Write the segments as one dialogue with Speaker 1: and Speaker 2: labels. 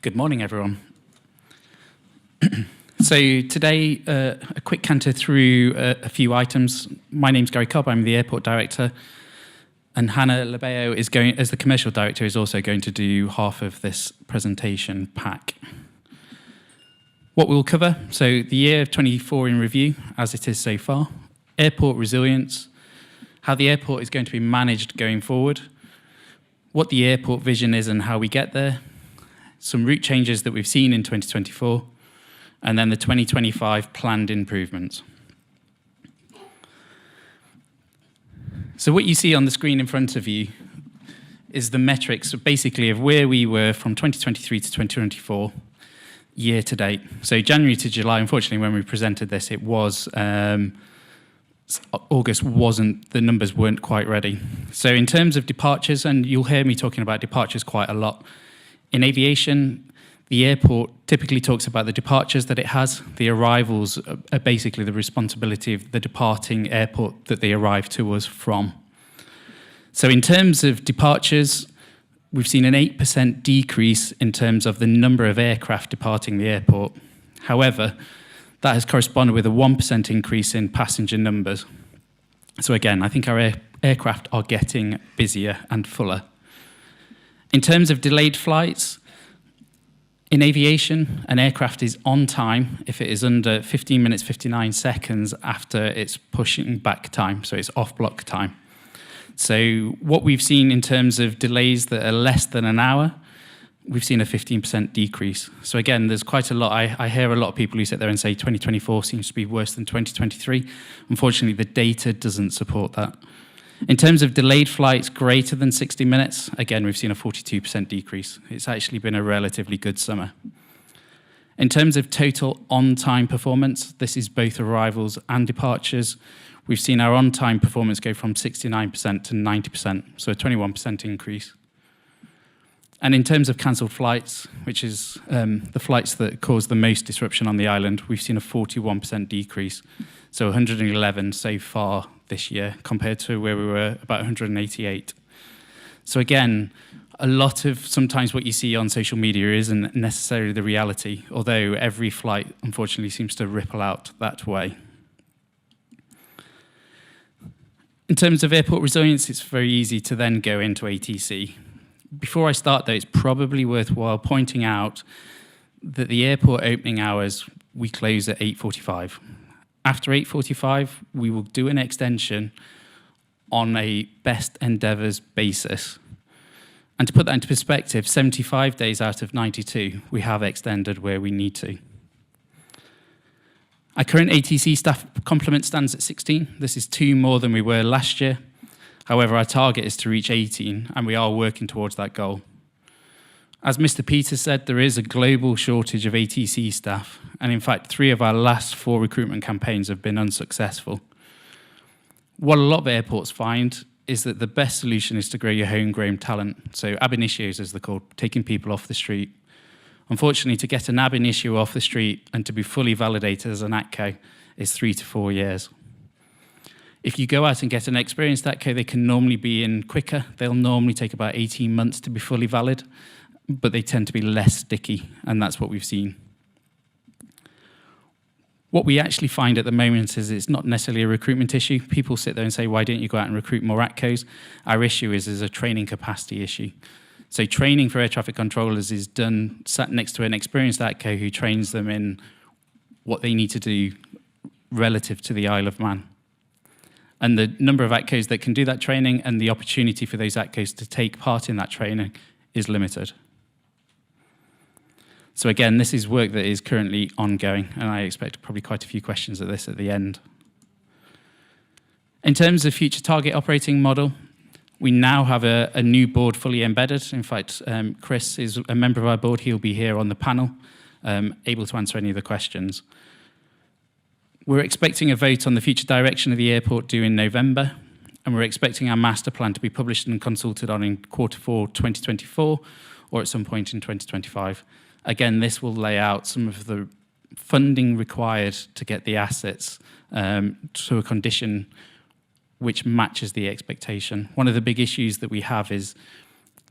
Speaker 1: Good morning, everyone. So today, a quick canter through a few items. My name's Gary Cobb, I'm the airport director, and Hannah Labeo is going, as the commercial director, is also going to do half of this presentation pack. What we'll cover, so the year of 24 in review, as it is so far, airport resilience, how the airport is going to be managed going forward, what the airport vision is and how we get there, some route changes that we've seen in 2024, and then the 2025 planned improvements. So what you see on the screen in front of you is the metrics basically of where we were from 2023 to 2024 year to date. So January to July, unfortunately, when we presented this, it was August the numbers weren't quite ready. So in terms of departures, and you'll hear me talking about departures quite a lot, in aviation, the airport typically talks about the departures that it has. The arrivals are basically the responsibility of the departing airport that they arrive to us from. So in terms of departures, we've seen an 8% decrease in terms of the number of aircraft departing the airport. However, that has corresponded with a 1% increase in passenger numbers. So again, I think our aircraft are getting busier and fuller. In terms of delayed flights, in aviation, an aircraft is on time if it is under 15 minutes, 59 seconds after its pushing back time, so it's off-block time. So what we've seen in terms of delays that are less than an hour, we've seen a 15% decrease. So again, there's quite a lot. I hear a lot of people who sit there and say 2024 seems to be worse than 2023. Unfortunately, the data doesn't support that. In terms of delayed flights greater than 60 minutes, again, we've seen a 42% decrease. It's actually been a relatively good summer. In terms of total on-time performance, this is both arrivals and departures. We've seen our on-time performance go from 69% to 90%, so a 21% increase. And in terms of cancelled flights, which is the flights that cause the most disruption on the island, we've seen a 41% decrease, so 111 so far this year, compared to where we were about 188. So again, a lot of sometimes what you see on social media isn't necessarily the reality, although every flight, unfortunately, seems to ripple out that way. In terms of airport resilience, it's very easy to then go into ATC. Before I start, though, it's probably worthwhile pointing out that the airport opening hours, we close at 8:45. After 8:45, we will do an extension on a best endeavours basis. And to put that into perspective, 75 days out of 92, we have extended where we need to. Our current ATC staff complement stands at 16. This is 2 more than we were last year. However, our target is to reach 18, and we are working towards that goal. As Mr. Peters said, there is a global shortage of ATC staff, and in fact, 3 of our last 4 recruitment campaigns have been unsuccessful. What a lot of airports find is that the best solution is to grow your homegrown talent, so ab initios as they're called, taking people off the street. Unfortunately, to get an ab initio off the street and to be fully validated as an ATCO is 3 to 4 years. If you go out and get an experienced ATCO, they can normally be in quicker. They'll normally take about 18 months to be fully valid, but they tend to be less sticky, and that's what we've seen. What we actually find at the moment is it's not necessarily a recruitment issue. People sit there and say, why don't you go out and recruit more ATCOs? Our issue is a training capacity issue. So training for air traffic controllers is done sat next to an experienced ATCO who trains them in what they need to do relative to the Isle of Man. And the number of ATCOs that can do that training and the opportunity for those ATCOs to take part in that training is limited. So again, this is work that is currently ongoing, and I expect probably quite a few questions at this at the end. In terms of future target operating model, we now have a new board fully embedded. In fact, Chris is a member of our board. He'll be here on the panel, able to answer any of the questions. We're expecting a vote on the future direction of the airport due in November, and we're expecting our master plan to be published and consulted on in Q4 2024 or at some point in 2025. Again, this will lay out some of the funding required to get the assets to a condition which matches the expectation. One of the big issues that we have is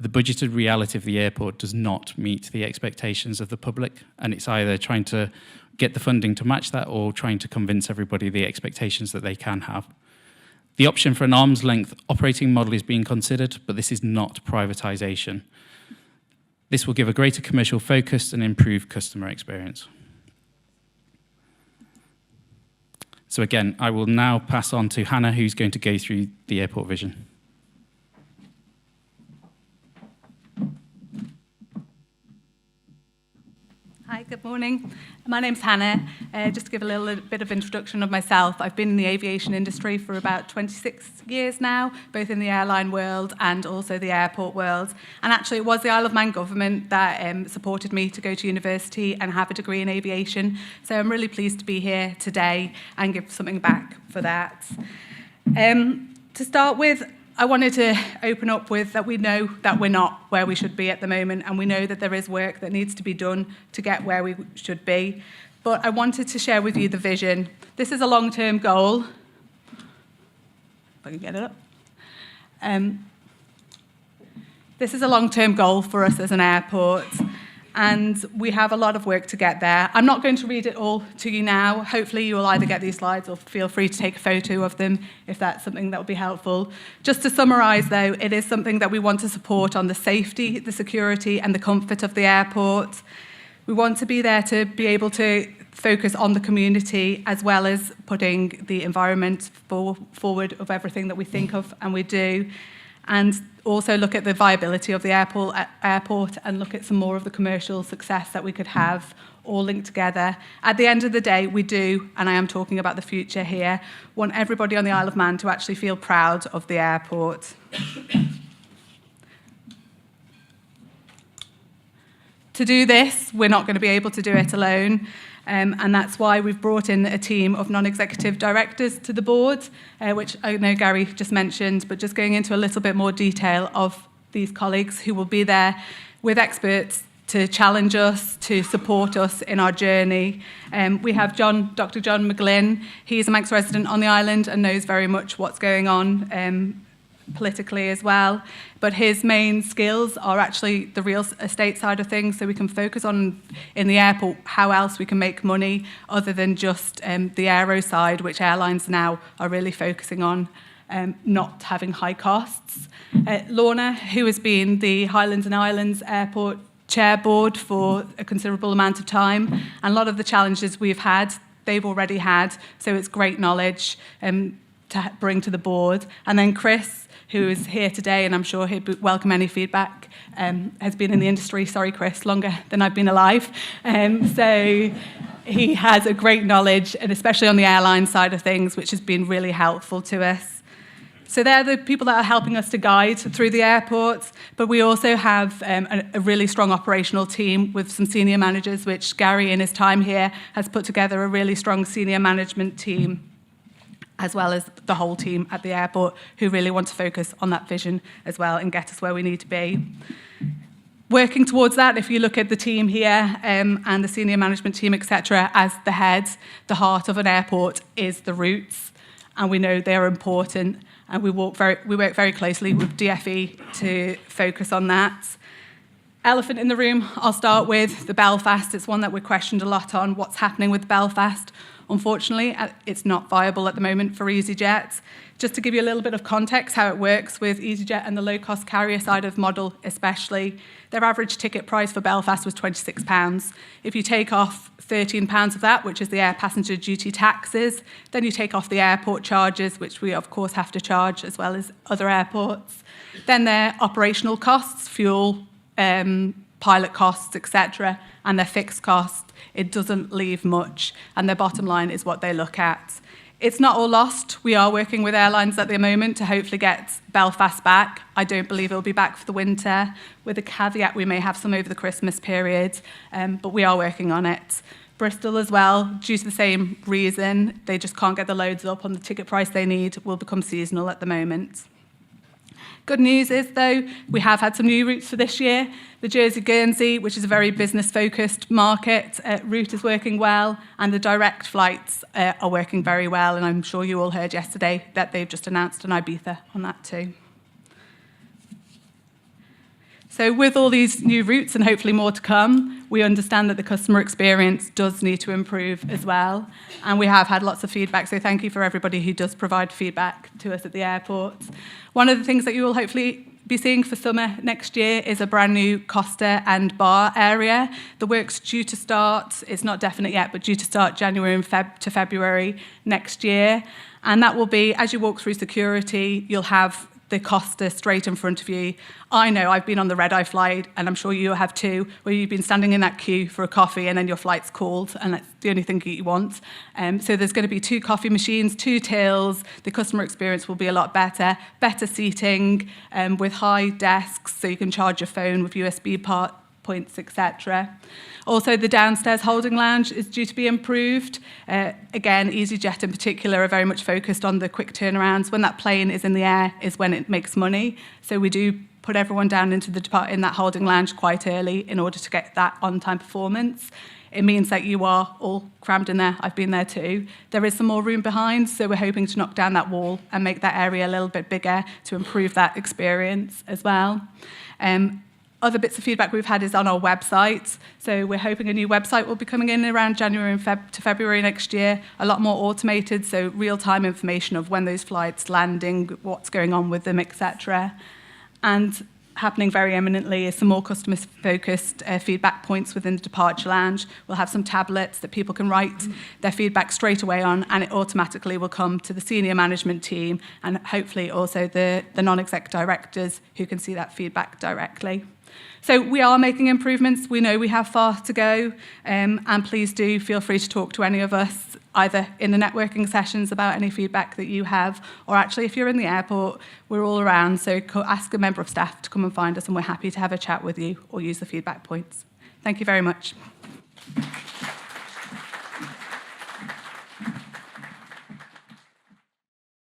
Speaker 1: the budgeted reality of the airport does not meet the expectations of the public, and it's either trying to get the funding to match that or trying to convince everybody the expectations that they can have. The option for an arm's length operating model is being considered, but this is not privatisation. This will give a greater commercial focus and improve customer experience. So again, I will now pass on to Hannah, who's going to go through the airport vision.
Speaker 2: Hi, good morning. My name's Hannah. Just to give a little bit of introduction of myself, I've been in the aviation industry for about 26 years now, both in the airline world and also the airport world. And actually, it was the Isle of Man government that supported me to go to university and have a degree in aviation. So I'm really pleased to be here today and give something back for that. To start with, I wanted to open up with that we know that we're not where we should be at the moment, and we know that there is work that needs to be done to get where we should be. But I wanted to share with you the vision. This is a long-term goal. If I can get it up. This is a long-term goal for us as an airport, and we have a lot of work to get there. I'm not going to read it all to you now. Hopefully you will either get these slides or feel free to take a photo of them if that's something that would be helpful. Just to summarise though, it is something that we want to support on the safety, the security and the comfort of the airport. We want to be there to be able to focus on the community as well as putting the environment forward of everything that we think of and we do. And also look at the viability of the airport and look at some more of the commercial success that we could have all linked together. At the end of the day, we do, and I am talking about the future here, want everybody on the Isle of Man to actually feel proud of the airport. To do this, we're not going to be able to do it alone. And that's why we've brought in a team of non-executive directors to the board, which I know Gary just mentioned, but just going into a little bit more detail of these colleagues who will be there with experts to challenge us, to support us in our journey. We have Dr. John McGlynn. He's a Manx resident on the island and knows very much what's going on politically as well, but his main skills are actually the real estate side of things, so we can focus on in the airport how else we can make money other than just the aero side, which airlines now are really focusing on, not having high costs. Lorna, who has been the Highlands and Islands Airport Chair Board for a considerable amount of time, and a lot of the challenges we've had, they've already had, so it's great knowledge to bring to the board. And then Chris, who is here today, and I'm sure he'd welcome any feedback, has been in the industry, sorry Chris, longer than I've been alive. So he has a great knowledge, and especially on the airline side of things, which has been really helpful to us. So they're the people that are helping us to guide through the airports, but we also have a really strong operational team with some senior managers, which Gary in his time here has put together a really strong senior management team, as well as the whole team at the airport who really want to focus on that vision as well and get us where we need to be. Working towards that, if you look at the team here and the senior management team, etc., as the head, the heart of an airport is the routes, and we know they're important, and we work very closely with DFE to focus on that. Elephant in the room, I'll start with the Belfast. It's one that we're questioned a lot on, what's happening with Belfast. Unfortunately, it's not viable at the moment for EasyJet. Just to give you a little bit of context how it works with EasyJet and the low-cost carrier side of model especially, their average ticket price for Belfast was £26. If you take off £13 of that, which is the air passenger duty taxes, then you take off the airport charges, which we of course have to charge as well as other airports. Then their operational costs, fuel, pilot costs, etc., and their fixed costs, it doesn't leave much, and their bottom line is what they look at. It's not all lost. We are working with airlines at the moment to hopefully get Belfast back. I don't believe it'll be back for the winter, with a caveat we may have some over the Christmas period, but we are working on it. Bristol as well, due to the same reason, they just can't get the loads up on the ticket price they need, will become seasonal at the moment. Good news is, though, we have had some new routes for this year. The Jersey-Guernsey, which is a very business-focused market, route is working well, and the direct flights are working very well, and I'm sure you all heard yesterday that they've just announced an Ibiza on that too. So with all these new routes and hopefully more to come, we understand that the customer experience does need to improve as well. And we have had lots of feedback, so thank you for everybody who does provide feedback to us at the airport. One of the things that you will hopefully be seeing for summer next year is a brand new Costa and bar area. The work's due to start, it's not definite yet, but due to start January and to February next year. And that will be, as you walk through security, you'll have the Costa straight in front of you. I know I've been on the red-eye flight, and I'm sure you have too, where you've been standing in that queue for a coffee and then your flight's called, and that's the only thing that you want. So there's going to be 2 coffee machines, 2 tills. The customer experience will be a lot better seating with high desks, so you can charge your phone with USB points, etc. Also, the downstairs holding lounge is due to be improved. Again, EasyJet in particular are very much focused on the quick turnarounds. When that plane is in the air is when it makes money. So we do put everyone down into in that holding lounge quite early in order to get that on-time performance. It means that you are all crammed in there. I've been there too. There is some more room behind, so we're hoping to knock down that wall and make that area a little bit bigger to improve that experience as well. Other bits of feedback we've had is on our website. So we're hoping a new website will be coming in around January and to February next year, a lot more automated, so real-time information of when those flights landing, what's going on with them, etc. And happening very imminently is some more customer-focused feedback points within the departure lounge. We'll have some tablets that people can write their feedback straight away on, and it automatically will come to the senior management team and hopefully also the non-exec directors who can see that feedback directly. So we are making improvements. We know we have far to go, and please do feel free to talk to any of us, either in the networking sessions about any feedback that you have, or actually if you're in the airport, we're all around, so ask a member of staff to come and find us, and we're happy to have a chat with you or use the feedback points. Thank you very much.